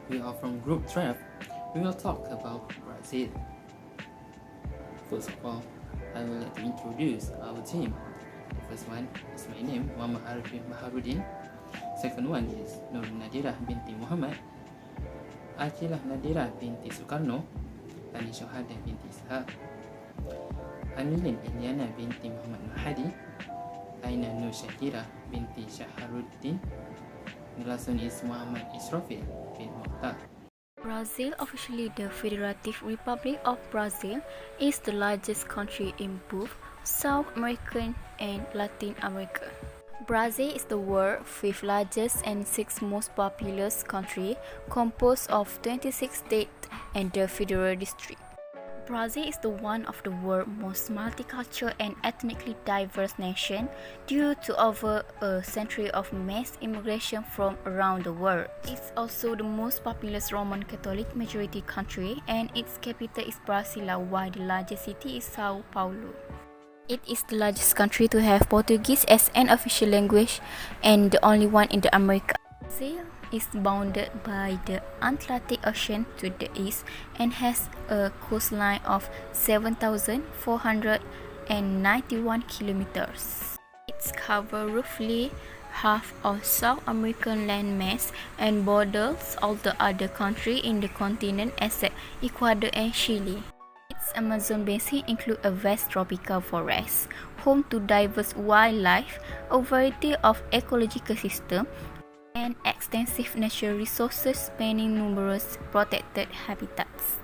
We are from Group 12. We will talk about Brazil. First of all, I would like to introduce our team. First one is my name, Muhammad Arifin Baharudin. Second one is Nur Nadirah binti Muhammad, Aqilah Nadirah binti Soekarno, Tani Syuhada binti Ishaq, Amilin Indiana binti Muhammad Mahadi, Aina Nur Syakira binti Syaharuddin. The last one is Muhammad Israfil bin Mokhtar. Brazil, officially the Federative Republic of Brazil, is the largest country in both South America and Latin America. Brazil is the world's fifth largest and sixth most populous country, composed of 26 states and the Federal District. Brazil is the one of the world's most multicultural and ethnically diverse nation due to over a century of mass immigration from around the world. It's also the most populous Roman Catholic majority country, and its capital is Brasilia, while the largest city is Sao Paulo. It is the largest country to have Portuguese as an official language and the only one in the Americas. Brazil is bounded by the Atlantic Ocean to the east and has a coastline of 7,491 kilometers. It covers roughly half of South American landmass and borders all the other countries in the continent except Ecuador and Chile. Its Amazon basin includes a vast tropical forest, home to diverse wildlife, a variety of ecological systems, and extensive natural resources spanning numerous protected habitats.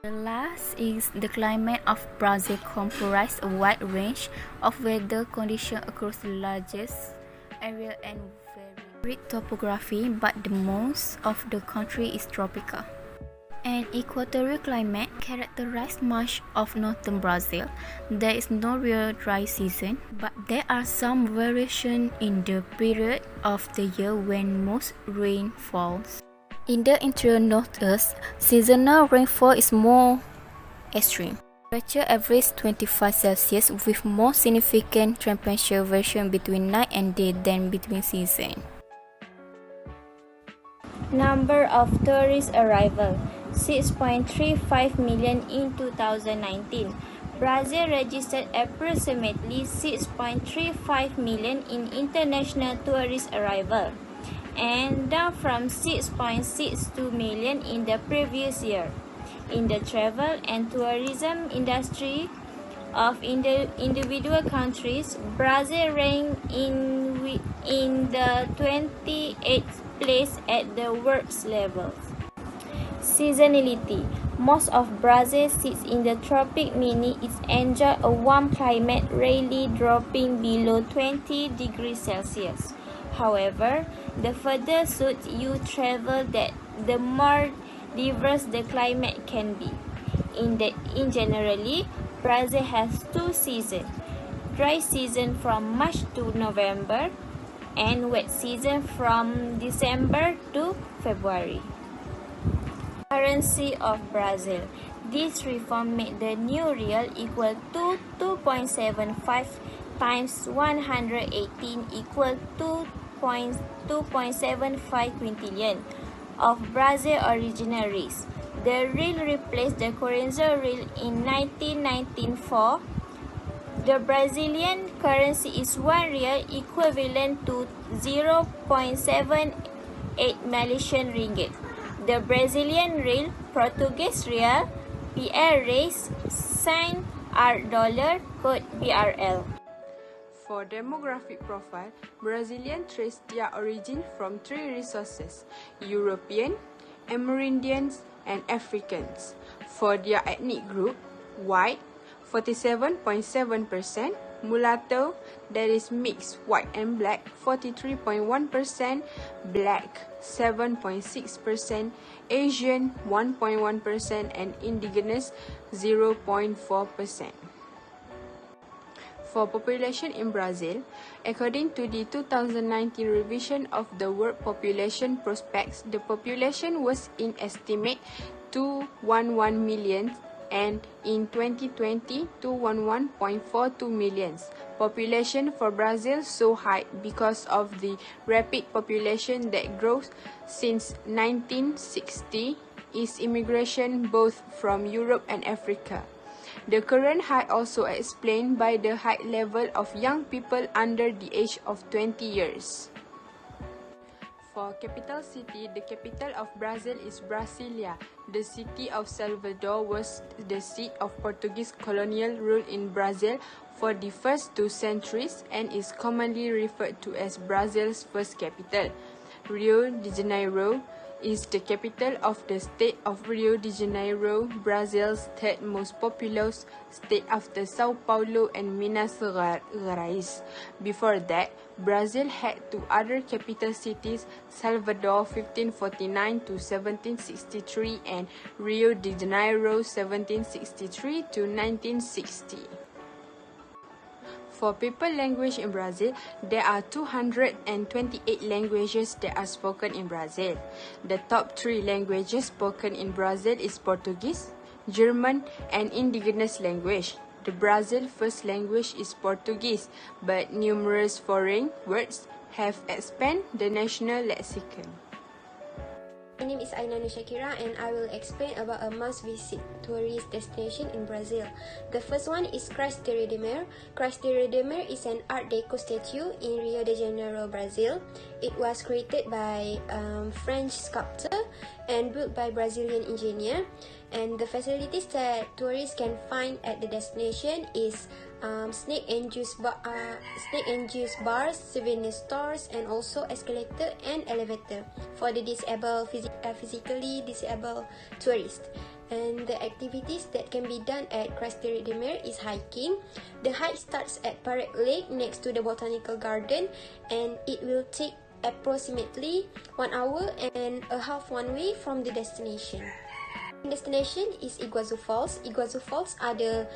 The last is the climate of Brazil comprises a wide range of weather conditions across the largest area and varied topography, but the most of the country is tropical. An equatorial climate characterizes much of northern Brazil. There is no real dry season, but there are some variations in the period of the year when most rain falls. In the interior northeast, seasonal rainfall is more extreme. Temperature averages 25 Celsius with more significant temperature variation between night and day than between seasons. Number of tourist arrival 6.35 million in 2019. Brazil registered approximately 6.35 million in international tourist arrival, and down from 6.62 million in the previous year. In the travel and tourism industry of individual countries, Brazil ranked in the 28th place at the world's level. Seasonality. Most of Brazil sits in the tropic, meaning it enjoys a warm climate, rarely dropping below 20 degrees Celsius. However, the further south you travel, the more diverse the climate can be. In generally, Brazil has two seasons: dry season from March to November, and wet season from December to February. Currency of Brazil. This reform made the new real equal to 2.75 times 118 equal to 2.75 quintillion of Brazil original rates. The real replaced the Corenzo real in 1994. The Brazilian currency is 1 real equivalent to 0.78 Malaysian ringgit. The Brazilian real, Portuguese real, PR rates, sign R dollar, code BRL. For demographic profile, Brazilians trace their origin from three resources: European, Amerindians, and Africans. For their ethnic group, white, 47.7%, mulatto, that is mixed white and black, 43.1%, black, 7.6%, Asian, 1.1%, and indigenous, 0.4%. For population in Brazil, according to the 2019 revision of the World Population Prospects, the population was in estimate to 11 million and in 2020, 211.42 millions. Population for Brazil so high because of the rapid population that grows since 1960 is immigration both from Europe and Africa. The current height also explained by the high level of young people under the age of 20 years. For capital city, the capital of Brazil is Brasilia. The city of Salvador was the seat of Portuguese colonial rule in Brazil for the first 2 centuries and is commonly referred to as Brazil's first capital. Rio de Janeiro is the capital of the state of Rio de Janeiro, Brazil's third most populous state after Sao Paulo and Minas Gerais. Before that, Brazil had 2 other capital cities, Salvador 1549 to 1763 and Rio de Janeiro 1763 to 1960. For people language in Brazil, there are 228 languages that are spoken in Brazil. The top 3 languages spoken in Brazil is Portuguese, German, and indigenous language. The Brazil first language is Portuguese, but numerous foreign words have expanded the national lexicon. My name is Aina Nushakira and I will explain about a must-visit tourist destination in Brazil. The first one is Cristo Redentor. Cristo Redentor is an Art Deco statue in Rio de Janeiro, Brazil. It was created by French sculptor and built by Brazilian engineer. And the facilities that tourists can find at the destination is snake and juice bars, souvenir stores, and also escalator and elevator for the physically disabled tourists. And the activities that can be done at Cristo Redentor is hiking. The hike starts at Parade Lake next to the botanical garden, and it will take approximately 1 hour and a half one way from the destination. Destination is Iguazu Falls. Iguazu Falls are the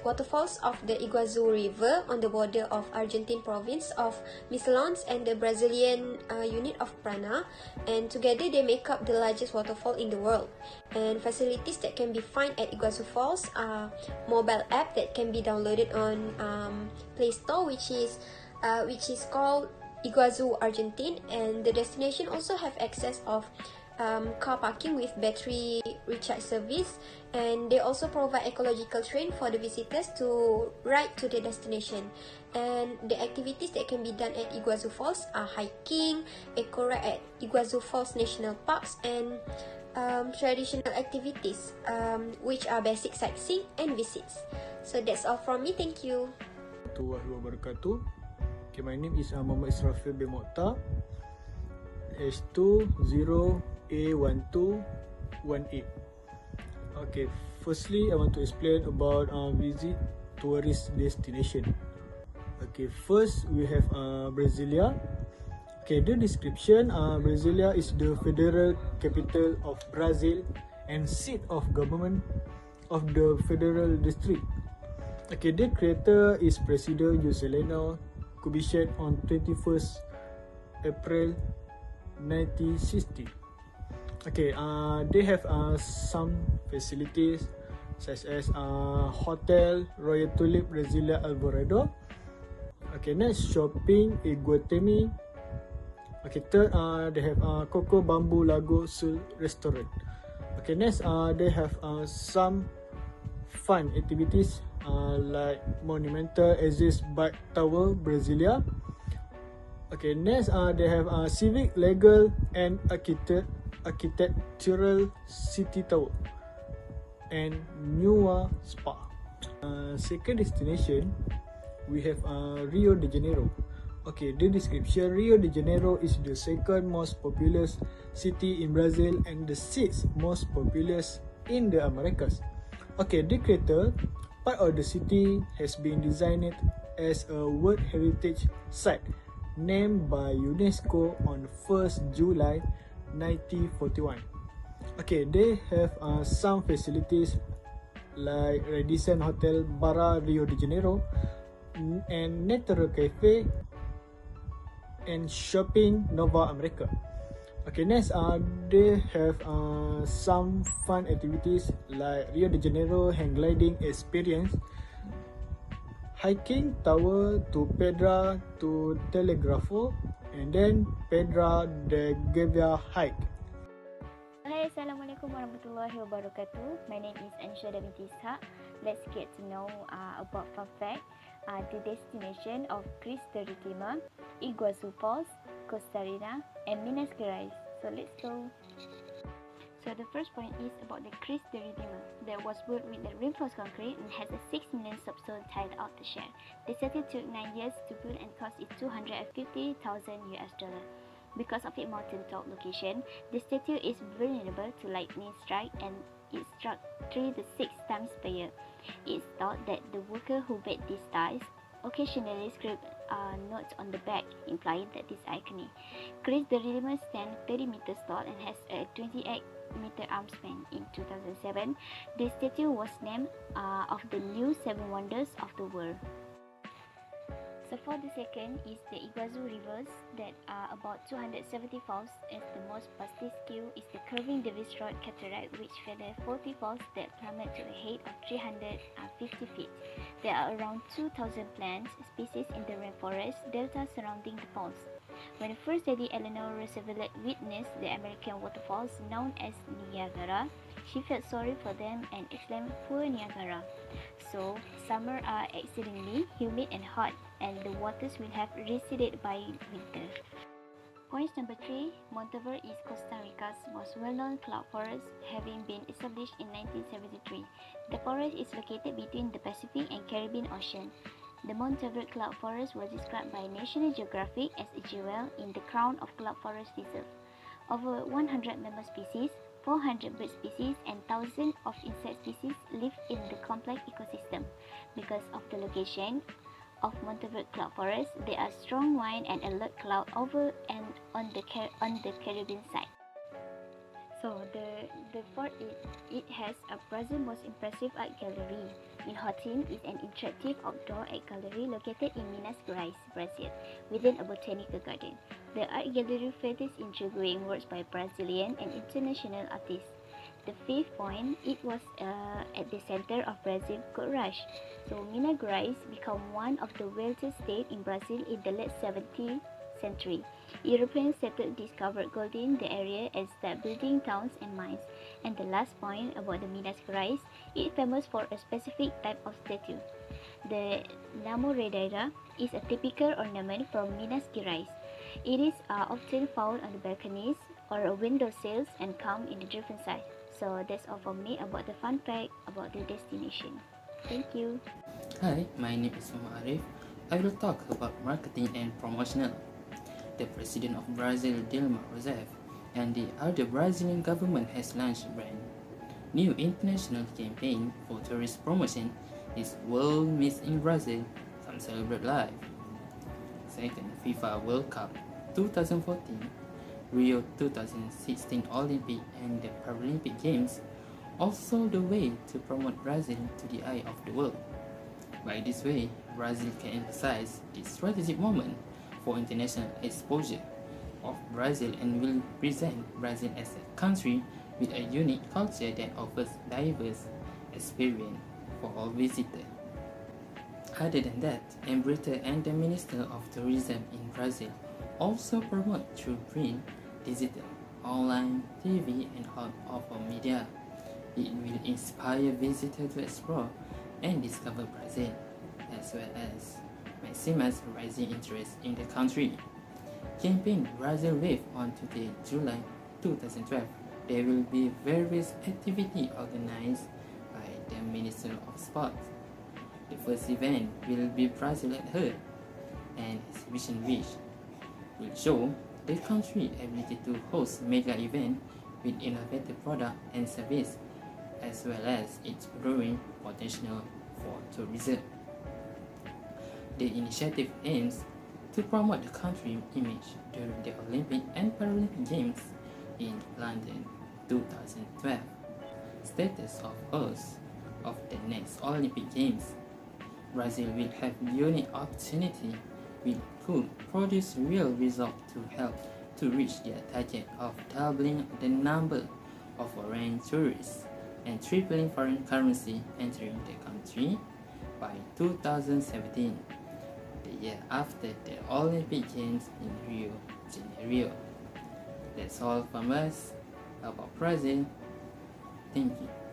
waterfalls of the Iguazu River on the border of Argentine province of Misiones and the Brazilian unit of Paraná, and together they make up the largest waterfall in the world. And facilities that can be found at Iguazu Falls are mobile app that can be downloaded on Play Store, which is called Iguazu Argentine, and the destination also have access of car parking with battery recharge service, and they also provide ecological train for the visitors to ride to the destination. And the activities that can be done at Iguazu Falls are hiking, eco ride at Iguazu Falls National Parks, and traditional activities which are basic sightseeing and visits. So that's all from me. Thank you. Warahmatullahi wabarakatuh. Okay, my name is Muhammad Israfil bin Mokhtar, S20A1218. Okay, firstly I want to explain about visit tourist destination. Okay, first we have Brasilia. Okay, the description, Brasilia is the federal capital of Brazil and seat of government of the federal district. Okay, the creator is President Juscelino Kubitschek on 21st April 1960. Okay, they have some facilities such as Hotel Royal Tulip Brasilia Alvorada. Okay, next shopping Iguatemi. Okay, third they have Coco Bamboo Lago Sul Restaurant. Okay, next they have some fun activities like Monumental Exist Bike Tower Brasilia. Okay, next they have Civic, Legal and Architectural City Tower and Nua Spa. Second destination we have Rio de Janeiro. Okay, the description, Rio de Janeiro is the second most populous city in Brazil and the sixth most populous in the Americas. Okay, the creator part of the city has been designed as a World Heritage Site named by UNESCO on 1st July 1941. Okay, they have some facilities like Radisson Hotel Barra Rio de Janeiro and Natural Cafe and Shopping Nova America. Okay, next, they have some fun activities like Rio de Janeiro hang gliding experience, hiking tower to Pedra to Telegrafo, and then Pedra de Gavia hike. Hai, Assalamualaikum warahmatullahi wabarakatuh. My name is Ansha Davinti Ishak. Let's get to know about fun fact. The destination of Cristo Redeemer, Iguazu Falls, Costa Rica, and Minas Gerais. So let's go. So the first point is about the Cristo Redeemer that was built with the reinforced concrete and has a 6 million subsoil tiled out the shell. The statue took 9 years to build and cost it $250,000 US. Because of its mountain-top location, the statue is vulnerable to lightning strike and it struck 3 to 6 times per year. It's thought that the worker who made these tiles occasionally scribbled notes on the back, implying that this iconic. Christ the Redeemer stands 30 meters tall and has a 28-meter arm span. In 2007, the statue was named of the new 7 wonders of the world. So for the second is the Iguazu rivers that are about 270 falls, as the most Bastisque is the curving Davis Road Cataract, which feather 40 falls that plummet to a height of 350 feet. There are around 2,000 plant species in the rainforest delta surrounding the falls. When First Lady Eleanor Roosevelt witnessed the American waterfalls known as Niagara, she felt sorry for them and exclaimed, "Poor Niagara." So, summer are exceedingly humid and hot, and the waters will have receded by winter. Point number 3, Monteverde is Costa Rica's most well-known cloud forest, having been established in 1973. The forest is located between the Pacific and Caribbean Ocean. The Monteverde Cloud Forest was described by National Geographic as a jewel in the crown of cloud forest reserve. Over 100 mammal species, 400 bird species, and thousands of insect species live in the complex ecosystem. Because of the location of Monteverde Cloud Forest, there are strong wind and alert cloud over and on the Caribbean side. So the fort it has a Brazil's most impressive art gallery. Inhotim is an interactive outdoor art gallery located in Minas Gerais, Brazil, within a botanical garden. The art gallery features intriguing works by Brazilian and international artists. The fifth point, it was at the center of Brazil gold rush. So Minas Gerais became one of the wealthiest states in Brazil in the late 17th century. Europeans settled, discovered gold in the area and started building towns and mines. And the last point about the Minas Gerais, it is famous for a specific type of statue. The Namoradeira is a typical ornament from Minas Gerais. It is often found on the balconies or window sills and come in the different sizes. So that's all from me about the fun fact about the destination. Thank you. Hi, my name is Muhammad Arif. I will talk about marketing and promotional. The President of Brazil, Dilma Rousseff, and the other Brazilian government has launched a brand new international campaign for tourist promotion. Is World Miss in Brazil, Come Celebrate Life. Second, FIFA World Cup 2014, Rio 2016 Olympic and the Paralympic Games, also the way to promote Brazil to the eye of the world. By this way, Brazil can emphasize its strategic moment for international exposure of Brazil and will present Brazil as a country with a unique culture that offers diverse experience for all visitors. Other than that, Embraer and the Minister of Tourism in Brazil also promote through print, digital, online, TV, and other media. It will inspire visitors to explore and discover Brazil, as well as maximize rising interest in the country. Campaign Brazil Wave on today, July 2012. There will be various activities organized by the Minister of Sport. The first event will be Brazil at Heart, an exhibition which will show the country's ability to host mega events with innovative product and service, as well as its growing potential for tourism. The initiative aims to promote the country's image during the Olympic and Paralympic Games in London 2012. Status of host of the next Olympic Games. Brazil will have unique opportunity which could produce real results to help to reach their target of doubling the number of foreign tourists and tripling foreign currency entering the country by 2017, the year after the Olympic Games in Rio de Janeiro. That's all from us about Brazil. Thank you.